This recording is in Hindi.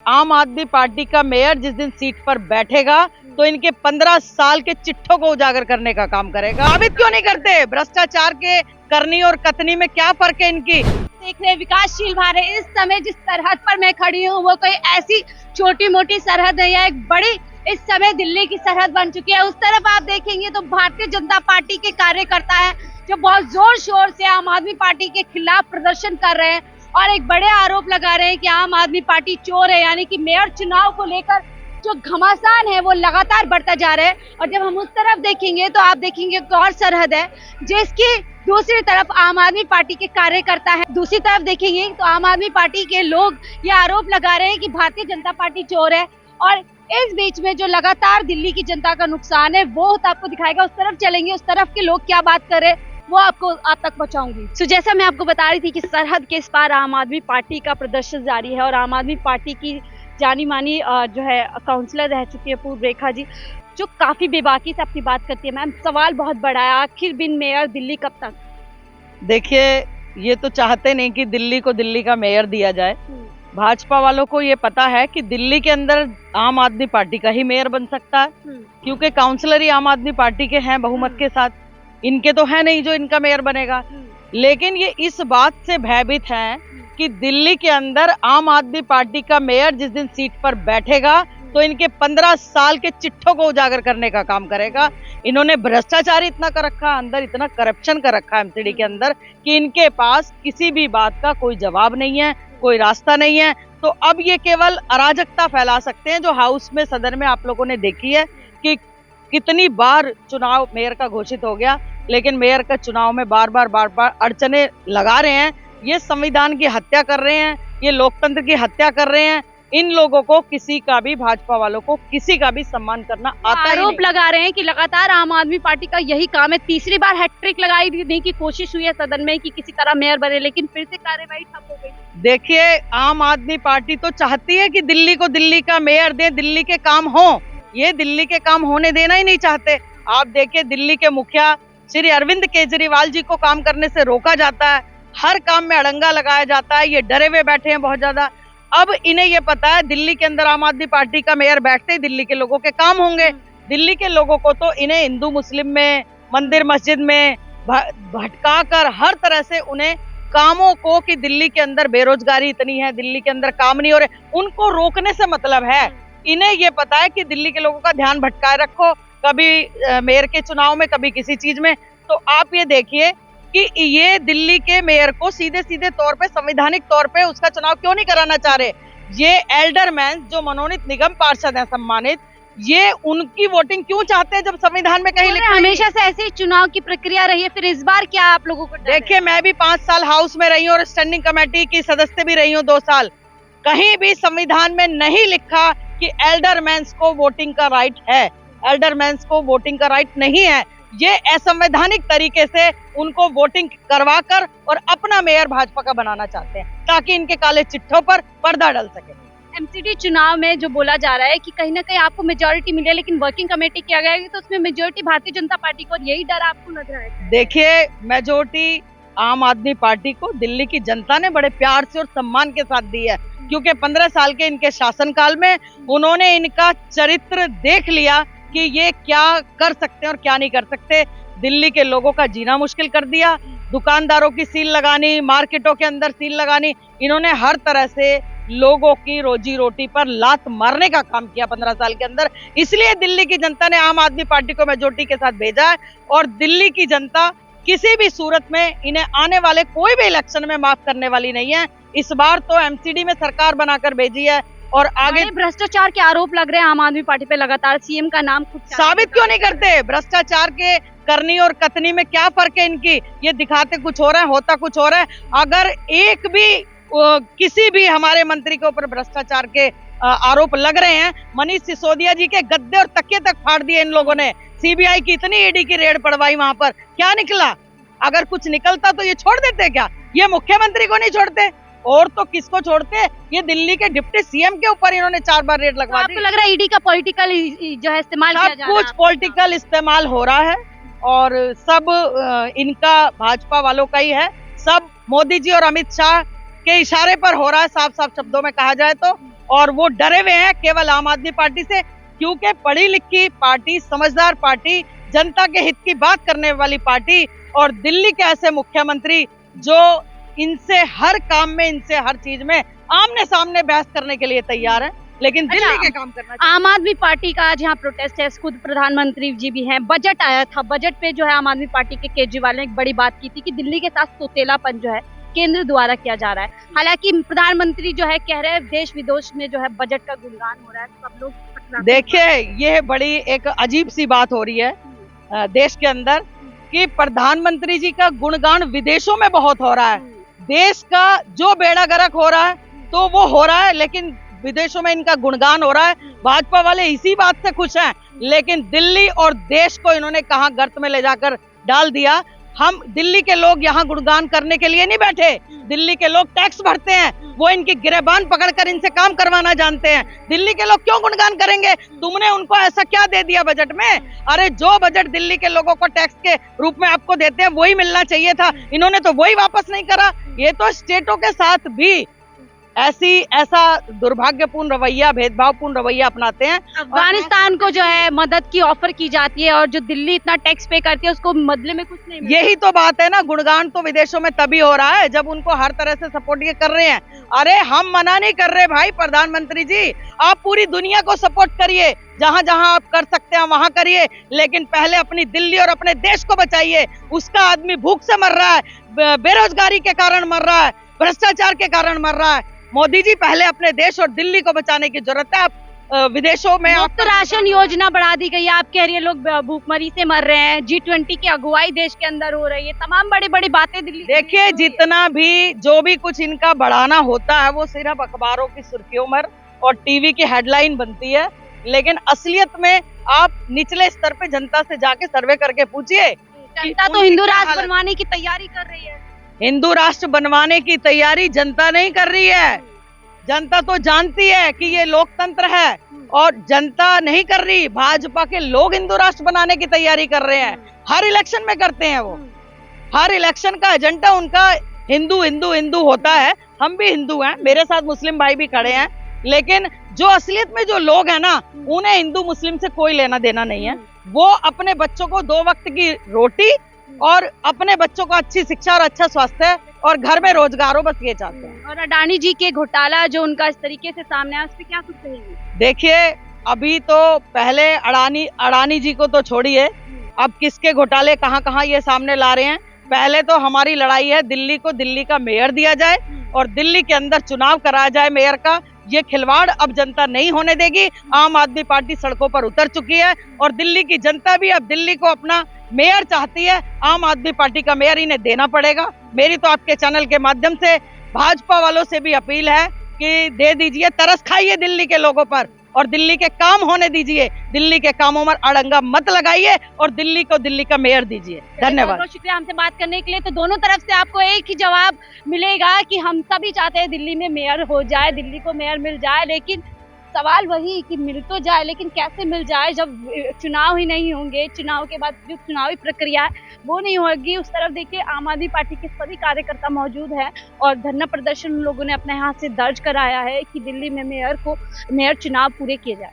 आम आदमी पार्टी का मेयर जिस दिन सीट पर बैठेगा तो इनके 15 साल के चिट्ठों को उजागर करने का काम करेगा। साबित क्यों नहीं करते? भ्रष्टाचार के करनी और कतनी में क्या फर्क है इनकी? देख रहे विकासशील भारत, इस समय जिस सरहद पर मैं खड़ी हूँ वो कोई ऐसी छोटी मोटी सरहद है या एक बड़ी इस समय दिल्ली की सरहद बन चुकी है। उस तरफ आप देखेंगे तो भारतीय जनता पार्टी के कार्यकर्ता है जो बहुत जोर शोर से आम आदमी पार्टी के खिलाफ प्रदर्शन कर रहे हैं और एक बड़े आरोप लगा रहे हैं कि आम आदमी पार्टी चोर है, यानी कि मेयर चुनाव को लेकर जो घमासान है वो लगातार बढ़ता जा रहा है। और जब हम उस तरफ देखेंगे तो आप देखेंगे एक और सरहद है जिसकी दूसरी तरफ आम आदमी पार्टी के कार्यकर्ता है। दूसरी तरफ देखेंगे तो आम आदमी पार्टी के लोग ये आरोप लगा रहे हैं कि भारतीय जनता पार्टी चोर है। और इस बीच में जो लगातार दिल्ली की जनता का नुकसान है वो आपको दिखाएगा। उस तरफ चलेंगे, उस तरफ के लोग क्या बात कर रहे हैं वो आपको आप तक पहुंचाऊंगी। तो जैसा मैं आपको बता रही थी कि सरहद के इस पार आम आदमी पार्टी का प्रदर्शन जारी है और आम आदमी पार्टी की जानी मानी जो है काउंसलर रह चुकी है पूर्व रेखा जी, जो काफी बेबाकी से अपनी बात करती है। मैम, सवाल बहुत बड़ा है, आखिर बिन मेयर दिल्ली कब तक? देखिए, ये तो चाहते नहीं कि दिल्ली को दिल्ली का मेयर दिया जाए। भाजपा वालों को ये पता है कि दिल्ली के अंदर आम आदमी पार्टी का ही मेयर बन सकता है, क्योंकि काउंसलर ही आम आदमी पार्टी के हैं बहुमत के साथ। इनके तो है नहीं जो इनका मेयर बनेगा। लेकिन ये इस बात से भयभीत हैं कि दिल्ली के अंदर आम आदमी पार्टी का मेयर जिस दिन सीट पर बैठेगा तो इनके 15 साल के चिट्ठों को उजागर करने का काम करेगा। इन्होंने भ्रष्टाचार इतना कर रखा, अंदर इतना करप्शन कर रखा है एमसीडी के अंदर कि इनके पास किसी भी बात का कोई जवाब नहीं है, कोई रास्ता नहीं है। तो अब ये केवल अराजकता फैला सकते हैं, जो हाउस में सदन में आप लोगों ने देखी है कि कितनी बार चुनाव मेयर का घोषित हो गया, लेकिन मेयर का चुनाव में बार बार अड़चने लगा रहे हैं। ये संविधान की हत्या कर रहे हैं, ये लोकतंत्र की हत्या कर रहे हैं। इन लोगों को किसी का भी, भाजपा वालों को किसी का भी सम्मान करना आता ही नहीं। आरोप लगा रहे हैं कि लगातार आम आदमी पार्टी का यही काम है। तीसरी बार हैट्रिक लगाई देने की कोशिश हुई है सदन में कि किसी तरह मेयर बने, लेकिन फिर से कार्यवाही ठप हो गई। देखिए, आम आदमी पार्टी तो चाहती है कि दिल्ली को दिल्ली का मेयर दे, दिल्ली के काम हो। ये दिल्ली के काम होने देना ही नहीं चाहते। आप देखिए, दिल्ली के मुखिया श्री अरविंद केजरीवाल जी को काम करने से रोका जाता है, हर काम में अड़ंगा लगाया जाता है। ये डरे हुए बैठे हैं बहुत ज्यादा। अब इन्हें ये पता है दिल्ली के अंदर आम आदमी पार्टी का मेयर बैठते ही दिल्ली के लोगों के काम होंगे। दिल्ली के लोगों को तो इन्हें हिंदू मुस्लिम में, मंदिर मस्जिद में भटका कर हर तरह से उन्हें कामों को, कि दिल्ली के अंदर बेरोजगारी इतनी है, दिल्ली के अंदर काम नहीं हो रहे, उनको रोकने से मतलब है। इन्हें ये पता है कि दिल्ली के लोगों का ध्यान भटकाए रखो, कभी मेयर के चुनाव में, कभी किसी चीज में। तो आप ये देखिए कि ये दिल्ली के मेयर को सीधे सीधे तौर पे, संवैधानिक तौर पे उसका चुनाव क्यों नहीं कराना चाह रहे? ये एल्डरमैन जो मनोनीत निगम पार्षद हैं सम्मानित, ये उनकी वोटिंग क्यों चाहते हैं जब संविधान में कहीं लिखा? हमेशा से ऐसे चुनाव की प्रक्रिया रही है, फिर इस बार क्या आप लोगों को? देखिए, मैं भी 5 साल हाउस में रही हूँ और स्टैंडिंग कमेटी की सदस्य भी रही हूँ 2 साल। कहीं भी संविधान में नहीं लिखा कि एल्डरमैन्स को वोटिंग का राइट है। एल्डरमैन्स को वोटिंग का राइट नहीं है। ये असंवैधानिक तरीके से उनको वोटिंग करवाकर और अपना मेयर भाजपा का बनाना चाहते हैं ताकि इनके काले चिट्ठों पर पर्दा डल सके। एमसीडी चुनाव में जो बोला जा रहा है कि कहीं ना कहीं आपको मेजोरिटी मिले, लेकिन वर्किंग कमेटी किया गया है तो उसमें मेजोरिटी भारतीय जनता पार्टी को, यही डर आपको नजर आएगा? देखिए, मेजोरिटी आम आदमी पार्टी को दिल्ली की जनता ने बड़े प्यार से और सम्मान के साथ दी है, क्योंकि 15 साल के इनके शासनकाल में उन्होंने इनका चरित्र देख लिया कि ये क्या कर सकते हैं और क्या नहीं कर सकते। दिल्ली के लोगों का जीना मुश्किल कर दिया, दुकानदारों की सील लगानी, मार्केटों के अंदर सील लगानी, इन्होंने हर तरह से लोगों की रोजी रोटी पर लात मारने का काम किया 15 साल के अंदर। इसलिए दिल्ली की जनता ने आम आदमी पार्टी को मेजोरिटी के साथ भेजा है और दिल्ली की जनता किसी भी सूरत में इन्हें आने वाले कोई भी इलेक्शन में माफ करने वाली नहीं है। इस बार तो एमसीडी में सरकार बनाकर भेजी है और आगे भ्रष्टाचार के आरोप लग रहे हैं आम आदमी पार्टी पे लगातार। सीएम का नाम खुद साबित क्यों नहीं करते? भ्रष्टाचार के करनी और कतनी में क्या फर्क है इनकी? ये दिखाते कुछ हो रहा है, होता कुछ हो रहा है। अगर एक भी किसी भी हमारे मंत्री के ऊपर भ्रष्टाचार के आरोप लग रहे हैं, मनीष सिसोदिया जी के गद्दे और तकिए तक फाड़ दिए इन लोगों ने। सीबीआई की इतनी ईडी की रेड पड़वाई, वहां पर क्या निकला? अगर कुछ निकलता तो ये छोड़ देते क्या? ये मुख्यमंत्री को नहीं छोड़ते और तो किसको छोड़ते? ये दिल्ली के डिप्टी सीएम के ऊपर इन्होंने 4 बार रेड लगवा दी। आपको लग रहा है ईडी का पॉलिटिकल जो है इस्तेमाल किया जा रहा है? सब कुछ पॉलिटिकल इस्तेमाल हो रहा है और सब इनका भाजपा वालों का ही है। सब मोदी जी और अमित शाह के इशारे पर हो रहा है। साफ साफ शब्दों में कहा जाए तो और वो डरे हुए हैं केवल आम आदमी पार्टी से, क्योंकि पढ़ी लिखी पार्टी, समझदार पार्टी, जनता के हित की बात करने वाली पार्टी और दिल्ली के ऐसे मुख्यमंत्री जो इनसे हर काम में, इनसे हर चीज में आमने सामने बहस करने के लिए तैयार हैं, लेकिन दिल्ली के काम करना चाहिए। आम आदमी पार्टी का आज यहाँ प्रोटेस्ट है, खुद प्रधानमंत्री जी भी हैं, बजट आया था, बजट पे जो है आम आदमी पार्टी के केजरीवाल ने एक बड़ी बात की थी कि दिल्ली के साथ सौतेलापन जो है केंद्र द्वारा किया जा रहा है। हालांकि प्रधानमंत्री जो है कह रहे हैं देश विदेश में जो है बजट का गुणगान हो रहा है, सब लोग देखिए ये बड़ी एक अजीब सी बात हो रही है देश के अंदर कि प्रधानमंत्री जी का गुणगान विदेशों में बहुत हो रहा है। देश का जो बेड़ा गर्क हो रहा है तो वो हो रहा है, लेकिन विदेशों में इनका गुणगान हो रहा है। भाजपा वाले इसी बात से खुश हैं, लेकिन दिल्ली और देश को इन्होंने कहां गर्त में ले जाकर डाल दिया। हम दिल्ली के लोग यहाँ गुणगान करने के लिए नहीं बैठे, दिल्ली के लोग टैक्स भरते हैं, वो इनकी गिरेबान पकड़कर इनसे काम करवाना जानते हैं। दिल्ली के लोग क्यों गुणगान करेंगे? तुमने उनको ऐसा क्या दे दिया बजट में? अरे जो बजट दिल्ली के लोगों को टैक्स के रूप में आपको देते हैं वही मिलना चाहिए था, इन्होंने तो वही वापस नहीं करा। ये तो स्टेटों के साथ भी ऐसा दुर्भाग्यपूर्ण रवैया, भेदभावपूर्ण रवैया अपनाते हैं। अफगानिस्तान को जो है मदद की ऑफर की जाती है और जो दिल्ली इतना टैक्स पे करती है उसको बदले में कुछ नहीं मिलता। यही तो बात है ना, गुणगान तो विदेशों में तभी हो रहा है जब उनको हर तरह से सपोर्ट ये कर रहे हैं। अरे हम मना नहीं कर रहे भाई, प्रधानमंत्री जी आप पूरी दुनिया को सपोर्ट करिए, जहां जहां आप कर सकते हैं वहां करिए, लेकिन पहले अपनी दिल्ली और अपने देश को बचाइए। उसका आदमी भूख से मर रहा है, बेरोजगारी के कारण मर रहा है, भ्रष्टाचार के कारण मर रहा है। मोदी जी पहले अपने देश और दिल्ली को बचाने की जरूरत है। आप विदेशों में मुफ्त राशन योजना बढ़ा दी गई है, आप कह रही है लोग भूखमरी से मर रहे हैं, G20 की अगुवाई देश के अंदर हो रही है, तमाम बड़ी बड़ी बातें दिल्ली। देखिए जितना भी जो भी कुछ इनका बढ़ाना होता है वो सिर्फ अखबारों की सुर्खियों में और टीवी की हेडलाइन बनती है, लेकिन असलियत में आप निचले स्तर पे जनता से जाके सर्वे करके पूछिए। जनता तो हिंदू राष्ट्र बनवाने की तैयारी कर रही है। हिंदू राष्ट्र बनवाने की तैयारी जनता नहीं कर रही है, जनता तो जानती है कि ये लोकतंत्र है और जनता नहीं कर रही। भाजपा के लोग हिंदू राष्ट्र बनाने की तैयारी कर रहे हैं, हर इलेक्शन में करते हैं वो, हर इलेक्शन का एजेंडा उनका हिंदू हिंदू हिंदू होता है। हम भी हिंदू हैं, मेरे साथ मुस्लिम भाई भी खड़े हैं, लेकिन जो असलियत में जो लोग हैं ना उन्हें हिंदू मुस्लिम से कोई लेना देना नहीं है। वो अपने बच्चों को 2 वक्त की रोटी और अपने बच्चों को अच्छी शिक्षा और अच्छा स्वास्थ्य और घर में रोजगार हो, बस ये चाहते हैं। और अडानी जी के घोटाला जो उनका इस तरीके से सामने आया उस पर क्या कुछ कहेंगे? देखिए अभी तो पहले अडानी जी को तो छोड़िए, अब किसके घोटाले कहाँ कहाँ ये सामने ला रहे हैं। पहले तो हमारी लड़ाई है दिल्ली को दिल्ली का मेयर दिया जाए और दिल्ली के अंदर चुनाव कराया जाए मेयर का। ये खिलवाड़ अब जनता नहीं होने देगी। आम आदमी पार्टी सड़कों पर उतर चुकी है और दिल्ली की जनता भी अब दिल्ली को अपना मेयर चाहती है। आम आदमी पार्टी का मेयर इन्हें देना पड़ेगा। मेरी तो आपके चैनल के माध्यम से भाजपा वालों से भी अपील है कि दे दीजिए, तरस खाइए दिल्ली के लोगों पर और दिल्ली के काम होने दीजिए, दिल्ली के कामों में अड़ंगा मत लगाइए और दिल्ली को दिल्ली का मेयर दीजिए। धन्यवाद। बहुत शुक्रिया हमसे बात करने के लिए। तो दोनों तरफ से आपको एक ही जवाब मिलेगा कि हम सभी चाहते हैं दिल्ली में मेयर हो जाए, दिल्ली को मेयर मिल जाए, लेकिन सवाल वही कि मिल तो जाए, लेकिन कैसे मिल जाए जब चुनाव ही नहीं होंगे, चुनाव के बाद जो चुनावी प्रक्रिया है वो नहीं होगी। उस तरफ देखिए आम आदमी पार्टी के सभी कार्यकर्ता मौजूद हैं और धरना प्रदर्शन उन लोगों ने अपने हाथ से दर्ज कराया है कि दिल्ली में मेयर चुनाव पूरे किए जाए।